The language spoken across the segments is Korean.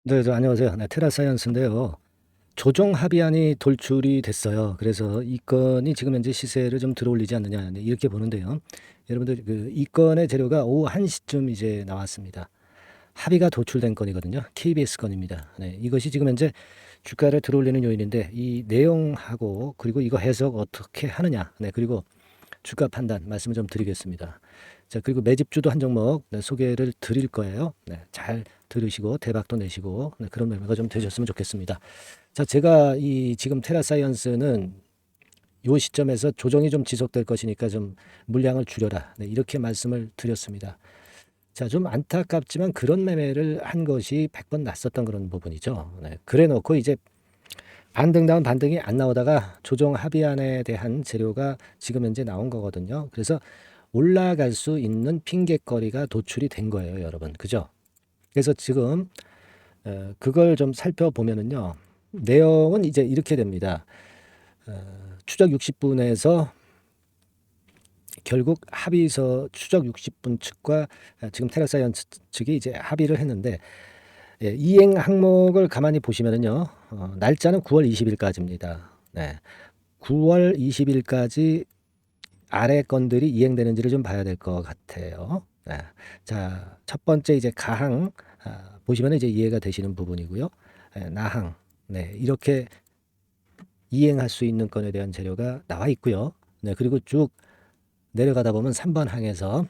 네, 안녕하세요. 네, 테라사이언스인데요. 조정 합의안이 돌출이 됐어요. 그래서 이 건이 지금 현재 시세를 좀 들어올리지 않느냐, 네, 이렇게 보는데요. 여러분들 이 건의 재료가 오후 1시쯤 이제 나왔습니다. 합의가 도출된 건이거든요. KBS 건입니다. 네, 이것이 지금 현재 주가를 들어올리는 요인인데 이 내용하고 그리고 이거 해석 어떻게 하느냐, 네, 그리고 주가 판단 말씀을 좀 드리겠습니다. 자, 그리고 매집주도 한 종목 소개를 드릴 거예요. 네, 잘 들으시고 대박도 내시고 그런 매매가 좀 되셨으면 좋겠습니다. 자, 제가 이 지금 테라사이언스는 요 시점에서 조정이 좀 지속될 것이니까 좀 물량을 줄여라. 네, 이렇게 말씀을 드렸습니다. 자, 좀 안타깝지만 그런 매매를 한 것이 100번 났었던 그런 부분이죠. 네, 그래 놓고 이제 반등다운 반등이 안 나오다가 조정 합의안에 대한 재료가 지금 현재 나온 거거든요. 그래서 올라갈 수 있는 핑곗거리가 도출이 된 거예요, 여러분. 그죠? 그래서 지금 그걸 좀 살펴보면은요. 내용은 이제 이렇게 됩니다. 추적 60분에서 결국 합의서 추적 60분 측과 지금 테라사이언스 측이 이제 합의를 했는데 이행 항목을 가만히 보시면은요. 날짜는 9월 20일까지입니다. 네. 9월 20일까지 아래 건들이 이행되는지를 좀 봐야 될 것 같아요. 네. 자, 첫 번째 이제 가항 보시면 이제 이해가 되시는 부분이고요. 나항 네, 이렇게 이행할 수 있는 건에 대한 재료가 나와 있고요. 네, 그리고 쭉 내려가다 보면 3번 항에서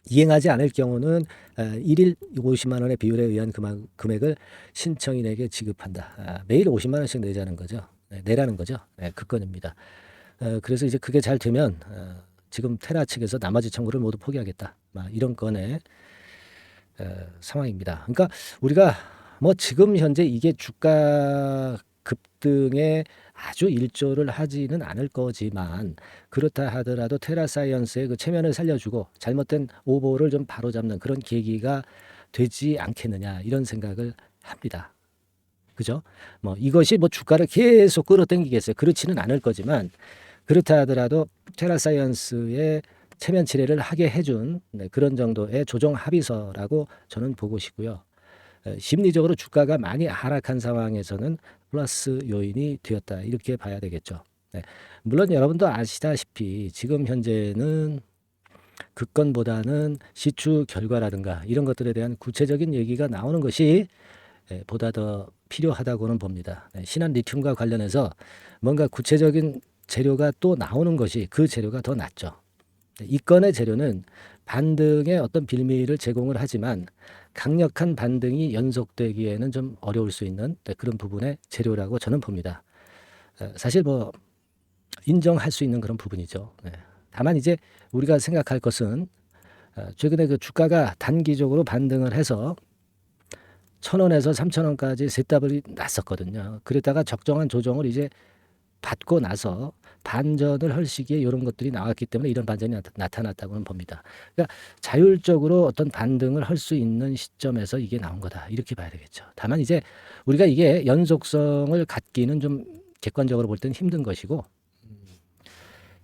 이행하지 않을 경우는 1일 50만 원의 비율에 의한 금액을 신청인에게 지급한다. 매일 50만 원씩 내자는 거죠. 네, 내라는 거죠. 네, 그 건입니다. 그래서 이제 그게 잘 되면 지금 테라 측에서 나머지 청구를 모두 포기하겠다. 이런 건의 상황입니다. 그러니까 우리가 뭐 지금 현재 이게 주가 급등에 아주 일조를 하지는 않을 거지만 그렇다 하더라도 테라사이언스의 그 체면을 살려주고 잘못된 오보를 좀 바로잡는 그런 계기가 되지 않겠느냐 이런 생각을 합니다. 그죠? 뭐 이것이 뭐 주가를 계속 끌어당기겠어요. 그렇지는 않을 거지만 그렇다 하더라도 테라사이언스의 체면 치레를 하게 해준 그런 정도의 조정 합의서라고 저는 보고시고요. 심리적으로 주가가 많이 하락한 상황에서는 플러스 요인이 되었다 이렇게 봐야 되겠죠. 네. 물론 여러분도 아시다시피 지금 현재는 그 건보다는 시추 결과라든가 이런 것들에 대한 구체적인 얘기가 나오는 것이 보다 더 필요하다고는 봅니다. 신한 리튬과 관련해서 뭔가 구체적인 재료가 또 나오는 것이 그 재료가 더 낫죠. 이 건의 재료는 반등의 어떤 빌미를 제공을 하지만 강력한 반등이 연속되기에는 좀 어려울 수 있는 그런 부분의 재료라고 저는 봅니다. 사실 뭐 인정할 수 있는 그런 부분이죠. 다만 이제 우리가 생각할 것은 최근에 그 주가가 단기적으로 반등을 해서 1,000원에서 3,000원까지 셋더블이 났었거든요. 그랬다가 적정한 조정을 이제 받고 나서 반전을 할 시기에 이런 것들이 나왔기 때문에 이런 반전이 나타났다고는 봅니다. 그러니까 자율적으로 어떤 반등을 할 수 있는 시점에서 이게 나온 거다. 이렇게 봐야 되겠죠. 다만 이제 우리가 이게 연속성을 갖기는 좀 객관적으로 볼 때는 힘든 것이고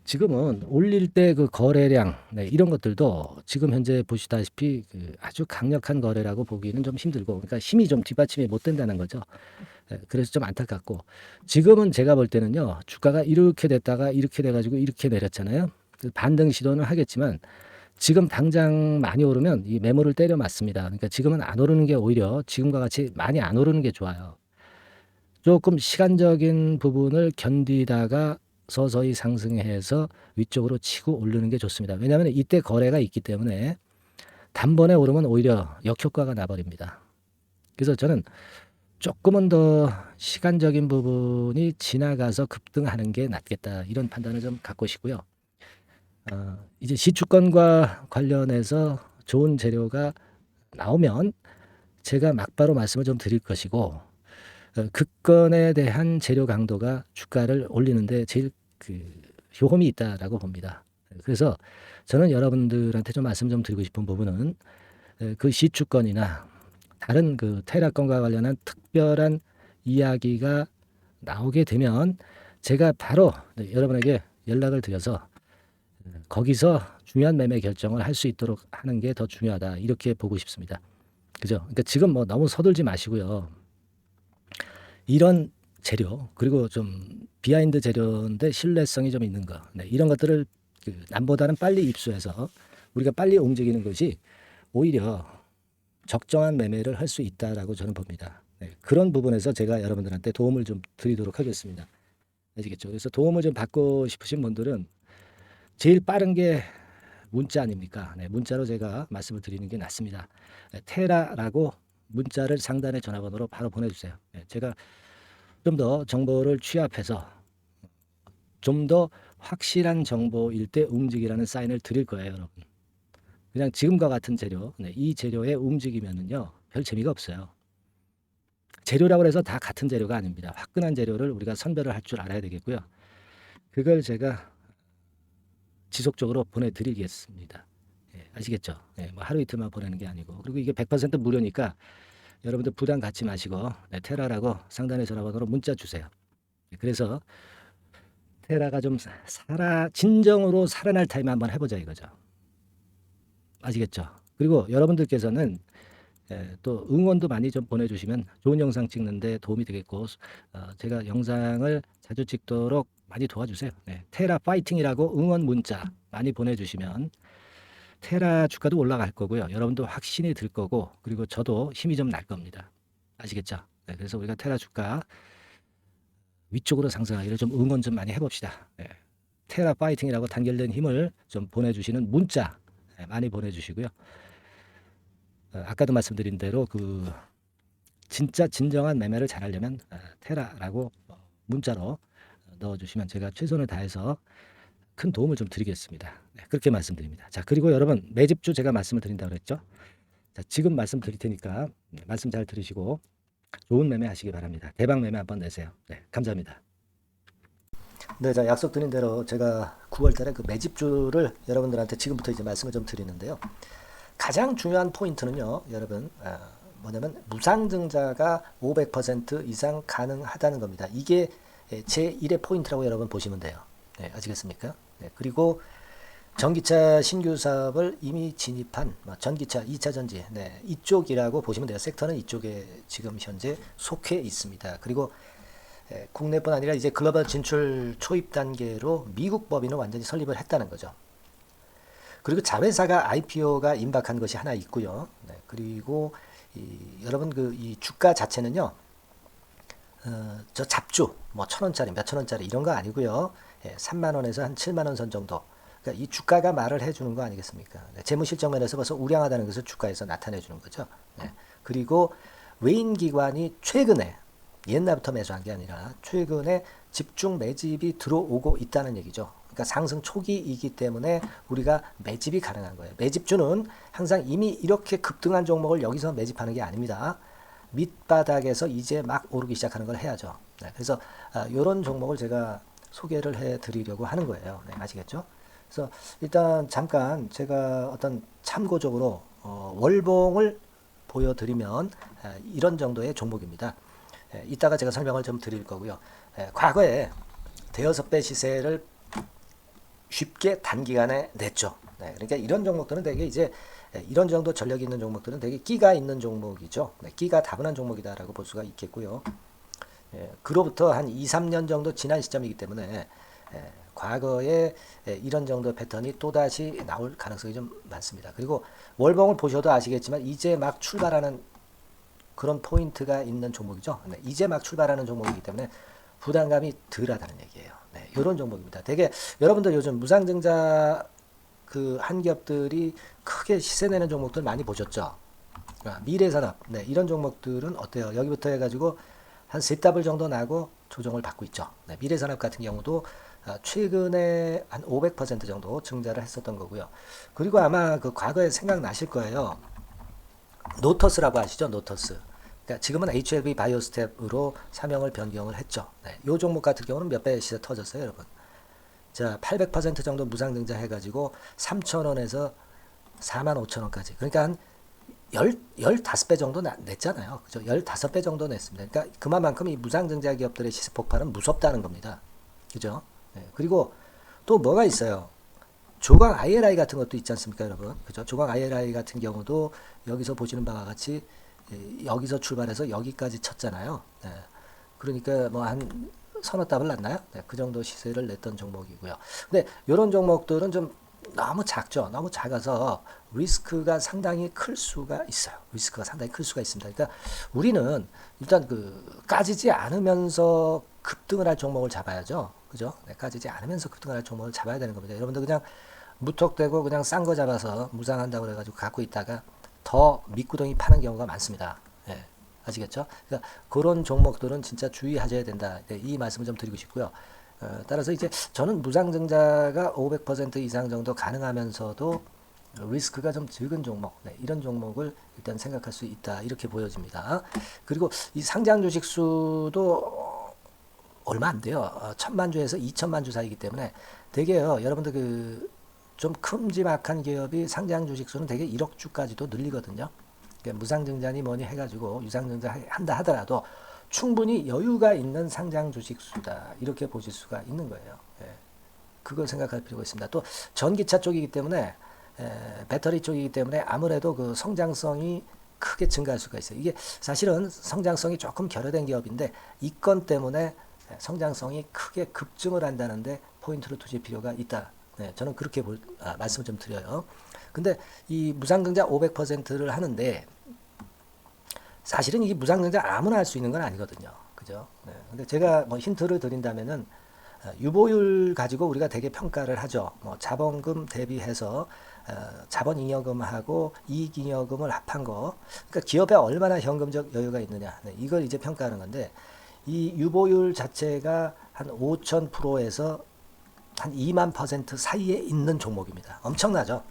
지금은 올릴 때 그 거래량 이런 것들도 지금 현재 보시다시피 그 아주 강력한 거래라고 보기는 좀 힘들고 그러니까 힘이 좀 뒷받침이 못 된다는 거죠. 그래서 좀 안타깝고 지금은 제가 볼 때는요 주가가 이렇게 됐다가 이렇게 돼가지고 이렇게 내렸잖아요. 반등 시도는 하겠지만 지금 당장 많이 오르면 이 매물을 때려 맞습니다. 그러니까 지금은 안 오르는 게 오히려 지금과 같이 많이 안 오르는 게 좋아요. 조금 시간적인 부분을 견디다가 서서히 상승해서 위쪽으로 치고 오르는 게 좋습니다. 왜냐하면 이때 거래가 있기 때문에 단번에 오르면 오히려 역효과가 나버립니다. 그래서 저는 조금은 더 시간적인 부분이 지나가서 급등하는 게 낫겠다 이런 판단을 좀 갖고 싶고요. 이제 시추권과 관련해서 좋은 재료가 나오면 제가 막바로 말씀을 좀 드릴 것이고 그 건에 대한 재료 강도가 주가를 올리는데 제일 그 효험이 있다라고 봅니다. 그래서 저는 여러분들한테 좀 말씀 좀 드리고 싶은 부분은 그 시추권이나 다른 그 테라건과 관련한 특별한 이야기가 나오게 되면 제가 바로 여러분에게 연락을 드려서 거기서 중요한 매매 결정을 할 수 있도록 하는 게 더 중요하다 이렇게 보고 싶습니다. 그죠? 그러니까 지금 뭐 너무 서둘지 마시고요. 이런 재료 그리고 좀 비하인드 재료인데 신뢰성이 좀 있는 거, 네, 이런 것들을 그 남보다는 빨리 입수해서 우리가 빨리 움직이는 것이 오히려 적정한 매매를 할 수 있다라고 저는 봅니다. 네, 그런 부분에서 제가 여러분들한테 도움을 좀 드리도록 하겠습니다. 아시겠죠? 그래서 도움을 좀 받고 싶으신 분들은 제일 빠른 게 문자 아닙니까? 네, 문자로 제가 말씀을 드리는 게 낫습니다. 네, 테라라고 문자를 상단의 전화번호로 바로 보내주세요. 네, 제가 좀 더 정보를 취합해서 좀 더 확실한 정보일 때 움직이라는 사인을 드릴 거예요, 여러분. 그냥 지금과 같은 재료, 네, 이 재료에 움직이면은요, 별 재미가 없어요. 재료라고 해서 다 같은 재료가 아닙니다. 화끈한 재료를 우리가 선별을 할 줄 알아야 되겠고요. 그걸 제가 지속적으로 보내드리겠습니다. 예, 아시겠죠? 예, 뭐 하루 이틀만 보내는 게 아니고. 그리고 이게 100% 무료니까 여러분들 부담 갖지 마시고, 네, 테라라고 상단의 전화번호로 문자 주세요. 그래서 테라가 좀 진정으로 살아날 타임 한번 해보자 이거죠. 아시겠죠? 그리고 여러분들께서는 또 응원도 많이 좀 보내주시면 좋은 영상 찍는데 도움이 되겠고, 제가 영상을 자주 찍도록 많이 도와주세요. 네, 테라 파이팅이라고 응원 문자 많이 보내주시면 테라 주가도 올라갈 거고요. 여러분도 확신이 들 거고, 그리고 저도 힘이 좀 날 겁니다. 아시겠죠? 네, 그래서 우리가 테라 주가 위쪽으로 상승하기를 좀 응원 좀 많이 해봅시다. 네, 테라 파이팅이라고 단결된 힘을 좀 보내주시는 문자 많이 보내주시고요. 아까도 말씀드린 대로 그 진짜 진정한 매매를 잘하려면 테라라고 문자로 넣어주시면 제가 최선을 다해서 큰 도움을 좀 드리겠습니다. 네, 그렇게 말씀드립니다. 자, 그리고 여러분 매집주 제가 말씀을 드린다고 그랬죠. 자, 지금 말씀드릴 테니까 말씀 잘 들으시고 좋은 매매 하시기 바랍니다. 대박 매매 한번 내세요. 네, 감사합니다. 네, 자, 약속드린 대로 제가 9월 달에 그 매집주를 여러분들한테 지금부터 이제 말씀을 좀 드리는데요. 가장 중요한 포인트는요, 여러분, 뭐냐면 무상증자가 500% 이상 가능하다는 겁니다. 이게 제1의 포인트라고 여러분 보시면 돼요. 네, 아시겠습니까? 네, 그리고 전기차 신규 사업을 이미 진입한 전기차 2차 전지, 네, 이쪽이라고 보시면 돼요. 섹터는 이쪽에 지금 현재 속해 있습니다. 그리고 국내뿐 아니라 이제 글로벌 진출 초입 단계로 미국 법인을 완전히 설립을 했다는 거죠. 그리고 자회사가 IPO가 임박한 것이 하나 있고요. 네, 그리고 여러분 이 주가 자체는요. 저 잡주 뭐 1,000원짜리 몇천 원짜리 이런 거 아니고요. 3만 원에서 한 7만 원 선 정도. 그러니까 이 주가가 말을 해주는 거 아니겠습니까? 네, 재무실적 면에서 벌써 우량하다는 것을 주가에서 나타내 주는 거죠. 네, 그리고 외인 기관이 최근에 옛날부터 매수한 게 아니라 최근에 집중 매집이 들어오고 있다는 얘기죠. 그러니까 상승 초기이기 때문에 우리가 매집이 가능한 거예요. 매집주는 항상 이미 이렇게 급등한 종목을 여기서 매집하는 게 아닙니다. 밑바닥에서 이제 막 오르기 시작하는 걸 해야죠. 네, 그래서 이런 종목을 제가 소개를 해드리려고 하는 거예요. 네, 아시겠죠? 그래서 일단 잠깐 제가 어떤 참고적으로 월봉을 보여드리면 이런 정도의 종목입니다. 이따가 제가 설명을 좀 드릴 거고요. 과거에 대여섯 배 시세를 쉽게 단기간에 냈죠. 네, 그러니까 이런 종목들은 되게 이제 이런 정도 전력이 있는 종목들은 되게 끼가 있는 종목이죠. 네, 끼가 다분한 종목이다라고 볼 수가 있겠고요. 그로부터 한 2, 3년 정도 지난 시점이기 때문에 과거에 이런 정도 패턴이 또다시 나올 가능성이 좀 많습니다. 그리고 월봉을 보셔도 아시겠지만 이제 막 출발하는 그런 포인트가 있는 종목이죠. 네, 이제 막 출발하는 종목이기 때문에 부담감이 덜하다는 얘기예요. 네, 이런 종목입니다. 되게 여러분들 요즘 무상증자 그 한 기업들이 크게 시세 내는 종목들 많이 보셨죠? 미래산업, 네, 이런 종목들은 어때요? 여기부터 해가지고 한 세 더블 정도 나고 조정을 받고 있죠. 네, 미래산업 같은 경우도 최근에 한 500% 정도 증자를 했었던 거고요. 그리고 아마 그 과거에 생각나실 거예요. 노터스라고 아시죠? 노터스. 그러니까 지금은 HLB 바이오스텝으로 사명을 변경을 했죠. 네, 이 종목 같은 경우는 몇 배 시세 터졌어요, 여러분. 자, 800% 정도 무상증자 해가지고 3,000원에서 45,000원까지. 그러니까 한 15배 정도 냈잖아요. 그죠? 15배 정도 냈습니다. 그러니까 그만큼 이 무상증자 기업들의 시세 폭발은 무섭다는 겁니다. 그죠? 네, 그리고 또 뭐가 있어요? 조각 IRI 같은 것도 있지 않습니까, 여러분? 그죠? 조각 IRI 같은 경우도 여기서 보시는 바와 같이 여기서 출발해서 여기까지 쳤잖아요. 네. 그러니까 뭐 한 서너 답을 났나요? 네, 그 정도 시세를 냈던 종목이고요. 근데 이런 종목들은 좀 너무 작죠. 너무 작아서 리스크가 상당히 클 수가 있어요. 리스크가 상당히 클 수가 있습니다. 그러니까 우리는 일단 그 까지지 않으면서 급등을 할 종목을 잡아야죠. 그죠? 네, 까지지 않으면서 급등을 할 종목을 잡아야 되는 겁니다. 여러분들 그냥 무턱대고 그냥 싼 거 잡아서 무상한다고 그래가지고 갖고 있다가 더 밑구덩이 파는 경우가 많습니다. 예, 아시겠죠? 그러니까 그런 종목들은 진짜 주의하셔야 된다. 네, 이 말씀을 좀 드리고 싶고요. 따라서 이제 저는 무상증자가 500% 이상 정도 가능하면서도 리스크가 좀 적은 종목, 네, 이런 종목을 일단 생각할 수 있다. 이렇게 보여집니다. 그리고 이 상장 주식 수도 얼마 안 돼요. 1000만 주에서 2000만 주 사이기 때문에 되게요. 여러분들 그 좀 큼지막한 기업이 상장 주식 수는 되게 1억 주까지도 늘리거든요. 그러니까 무상증자니 뭐니 해가지고 유상증자 한다 하더라도 충분히 여유가 있는 상장 주식 수다. 이렇게 보실 수가 있는 거예요. 예. 그걸 생각할 필요가 있습니다. 또 전기차 쪽이기 때문에 배터리 쪽이기 때문에 아무래도 그 성장성이 크게 증가할 수가 있어요. 이게 사실은 성장성이 조금 결여된 기업인데 이 건 때문에 성장성이 크게 급증을 한다는데 포인트를 두실 필요가 있다. 네, 저는 그렇게 말씀을 좀 드려요. 근데 이 무상증자 500%를 하는데 사실은 이게 무상증자 아무나 할 수 있는 건 아니거든요. 그죠? 네. 근데 제가 뭐 힌트를 드린다면은 유보율 가지고 우리가 되게 평가를 하죠. 뭐 자본금 대비해서 자본잉여금하고 이익잉여금을 합한 거. 그러니까 기업에 얼마나 현금적 여유가 있느냐. 네, 이걸 이제 평가하는 건데 이 유보율 자체가 한 5000%에서 한 2만% 사이에 있는 종목입니다. 엄청나죠?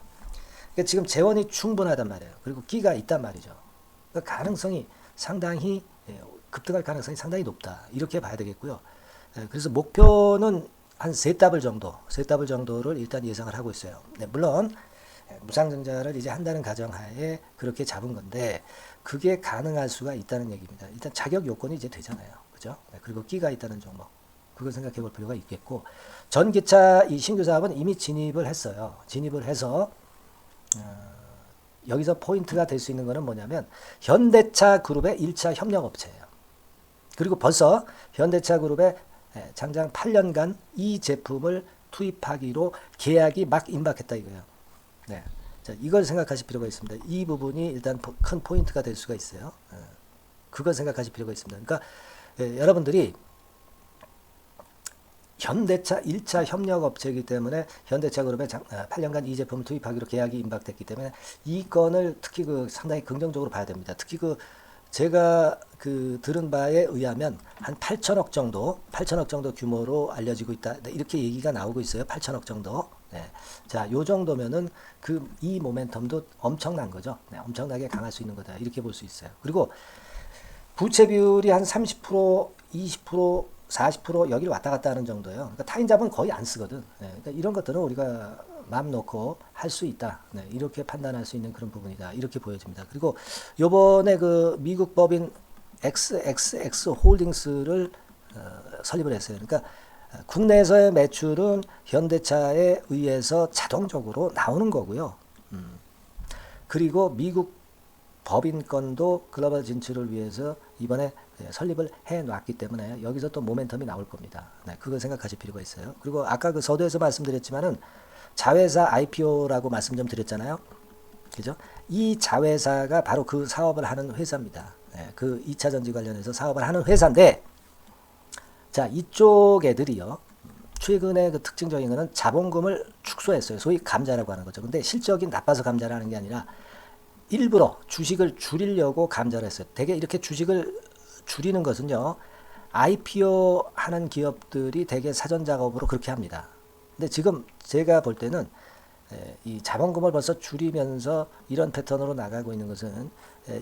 그러니까 지금 재원이 충분하단 말이에요. 그리고 끼가 있단 말이죠. 그러니까 가능성이 상당히 급등할 가능성이 상당히 높다. 이렇게 봐야 되겠고요. 그래서 목표는 한 세 답을 정도를 일단 예상을 하고 있어요. 네, 물론 무상증자를 이제 한다는 가정하에 그렇게 잡은 건데 그게 가능할 수가 있다는 얘기입니다. 일단 자격 요건이 이제 되잖아요. 그죠? 네, 그리고 끼가 있다는 종목. 그걸 생각해 볼 필요가 있겠고 전기차 이 신규 사업은 이미 진입을 했어요. 진입을 해서 여기서 포인트가 될 수 있는 거는 뭐냐면 현대차 그룹의 1차 협력업체예요. 그리고 벌써 현대차 그룹의 장장 8년간 이 제품을 투입하기로 계약이 막 임박했다 이거예요. 네. 자, 이걸 생각하실 필요가 있습니다. 이 부분이 일단 큰 포인트가 될 수가 있어요. 그걸 생각하실 필요가 있습니다. 그러니까 여러분들이 현대차 1차 협력업체이기 때문에 현대차 그룹에 8년간 이 제품을 투입하기로 계약이 임박됐기 때문에 이 건을 특히 그 상당히 긍정적으로 봐야 됩니다. 특히 그 제가 그 들은 바에 의하면 한 8천억 정도 규모로 알려지고 있다. 이렇게 얘기가 나오고 있어요. 8천억 정도. 네. 자, 요 정도면은 그 이 모멘텀도 엄청난 거죠. 네, 엄청나게 강할 수 있는 거다. 이렇게 볼 수 있어요. 그리고 부채 비율이 한 30%, 20%, 40% 여기를 왔다 갔다 하는 정도예요. 그러니까 타인자본 거의 안 쓰거든. 네, 그러니까 이런 것들은 우리가 마음 놓고 할 수 있다. 네, 이렇게 판단할 수 있는 그런 부분이다. 이렇게 보여집니다. 그리고 요번에 그 미국 법인 XXX 홀딩스를 설립을 했어요. 그러니까 국내에서의 매출은 현대차에 의해서 자동적으로 나오는 거고요. 그리고 미국 법인권도 글로벌 진출을 위해서 이번에 설립을 해놨기 때문에 여기서 또 모멘텀이 나올 겁니다. 네, 그걸 생각하실 필요가 있어요. 그리고 아까 그 서두에서 말씀드렸지만은 자회사 IPO라고 말씀 좀 드렸잖아요. 그죠? 이 자회사가 바로 그 사업을 하는 회사입니다. 네, 그 2차 전지 관련해서 사업을 하는 회사인데, 자, 이쪽 애들이요. 최근에 그 특징적인 거는 자본금을 축소했어요. 소위 감자라고 하는 거죠. 근데 실적이 나빠서 감자를 하는 게 아니라 일부러 주식을 줄이려고 감자를 했어요. 되게 이렇게 주식을 줄이는 것은요. IPO 하는 기업들이 되게 사전 작업으로 그렇게 합니다. 근데 지금 제가 볼 때는 이 자본금을 벌써 줄이면서 이런 패턴으로 나가고 있는 것은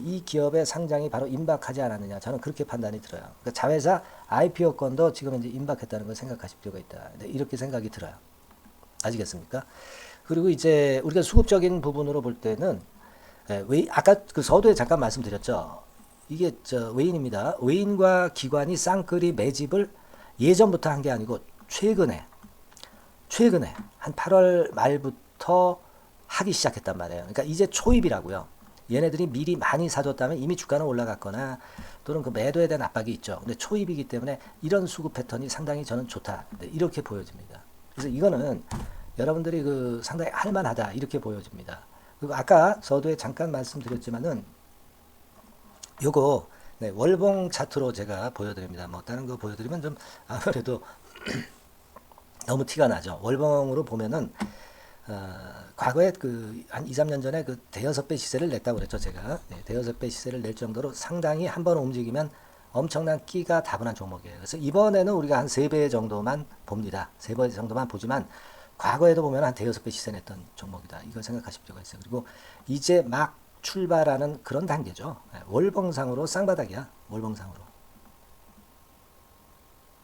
이 기업의 상장이 바로 임박하지 않았느냐. 저는 그렇게 판단이 들어요. 그러니까 자회사 IPO 건도 지금 이제 임박했다는 걸 생각하실 필요가 있다. 이렇게 생각이 들어요. 아시겠습니까? 그리고 이제 우리가 수급적인 부분으로 볼 때는 아까 그 서두에 잠깐 말씀드렸죠. 이게 외인입니다. 외인과 기관이 쌍끌이 매집을 예전부터 한 게 아니고 최근에 한 8월 말부터 지금부터 하기 시작했단 말이에요. 그러니까 이제 초입이라고요. 얘네들이 미리 많이 사줬다면 이미 주가는 올라갔거나 또는 그 매도에 대한 압박이 있죠. 근데 초입이기 때문에 이런 수급 패턴이 상당히 저는 좋다. 이렇게 보여집니다. 그래서 이거는 여러분들이 그 상당히 할만하다. 이렇게 보여집니다. 그리고 아까 서두에 잠깐 말씀드렸지만은 요거 네, 월봉 차트로 제가 보여드립니다. 뭐 다른 거 보여드리면 좀 아무래도 너무 티가 나죠. 월봉으로 보면은 과거에 그 한 2, 3년 전에 그 대여섯 배 시세를 냈다고 그랬죠, 제가. 네, 대여섯 배 시세를 낼 정도로 상당히 한번 움직이면 엄청난 끼가 다분한 종목이에요. 그래서 이번에는 우리가 한 3배 정도만 봅니다. 3배 정도만 보지만 과거에도 보면 한 대여섯 배 시세 냈던 종목이다. 이걸 생각하실 필요가 있어요. 그리고 이제 막 출발하는 그런 단계죠. 네, 월봉상으로 쌍바닥이야. 월봉상으로.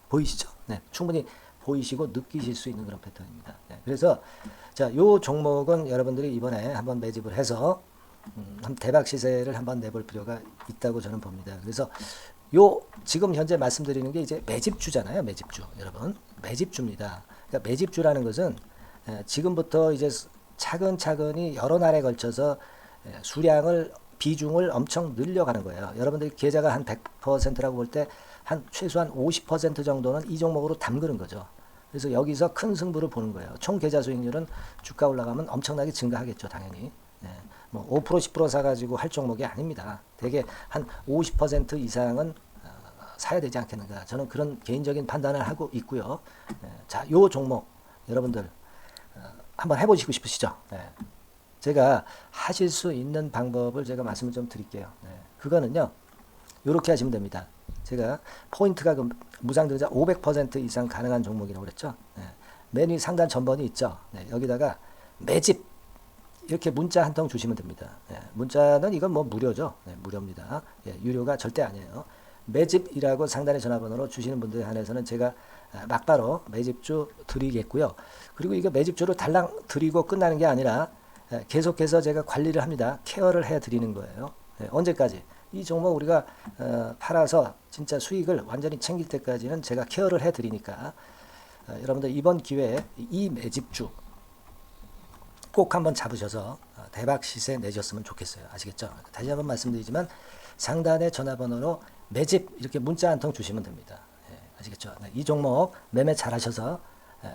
보이시죠? 네, 충분히 보이시고 느끼실 수 있는 그런 패턴입니다. 네, 그래서 자, 요 종목은 여러분들이 이번에 한번 매집을 해서 대박 시세를 한번 내볼 필요가 있다고 저는 봅니다. 그래서 요 지금 현재 말씀드리는 게 이제 매집주잖아요. 매집주. 여러분, 매집주입니다. 그러니까 매집주라는 것은 지금부터 이제 차근차근히 여러 날에 걸쳐서 수량을 비중을 엄청 늘려가는 거예요. 여러분들 계좌가 한 100%라고 볼 때 한 최소한 50% 정도는 이 종목으로 담그는 거죠. 그래서 여기서 큰 승부를 보는 거예요. 총 계좌 수익률은 주가 올라가면 엄청나게 증가하겠죠, 당연히. 네. 뭐 5% 10% 사가지고 할 종목이 아닙니다. 대개 한 50% 이상은 사야 되지 않겠는가. 저는 그런 개인적인 판단을 하고 있고요. 네. 자, 요 종목 여러분들 한번 해보시고 싶으시죠? 네. 제가 하실 수 있는 방법을 제가 말씀을 좀 드릴게요. 네. 그거는요, 이렇게 하시면 됩니다. 제가 포인트가 그 무상증자 500% 이상 가능한 종목이라고 그랬죠. 네. 맨 위 상단 전번이 있죠. 네. 여기다가 매집 이렇게 문자 한 통 주시면 됩니다. 네. 문자는 이건 뭐 무료죠. 네. 무료입니다. 예, 유료가 절대 아니에요. 매집이라고 상단의 전화번호로 주시는 분들에 한해서는 제가 막바로 매집주 드리겠고요. 그리고 이거 매집주를 달랑 드리고 끝나는 게 아니라 계속해서 제가 관리를 합니다. 케어를 해 드리는 거예요. 언제까지? 이 종목 우리가 팔아서 진짜 수익을 완전히 챙길 때까지는 제가 케어를 해 드리니까 여러분들 이번 기회에 이 매집주 꼭 한번 잡으셔서 대박 시세 내셨으면 좋겠어요. 아시겠죠? 다시 한번 말씀드리지만 상단의 전화번호로 매집 이렇게 문자 한 통 주시면 됩니다. 아시겠죠? 네, 이 종목 매매 잘 하셔서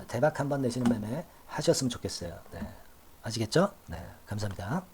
대박 한번 내시는 매매 하셨으면 좋겠어요. 네. 아시겠죠? 네, 감사합니다.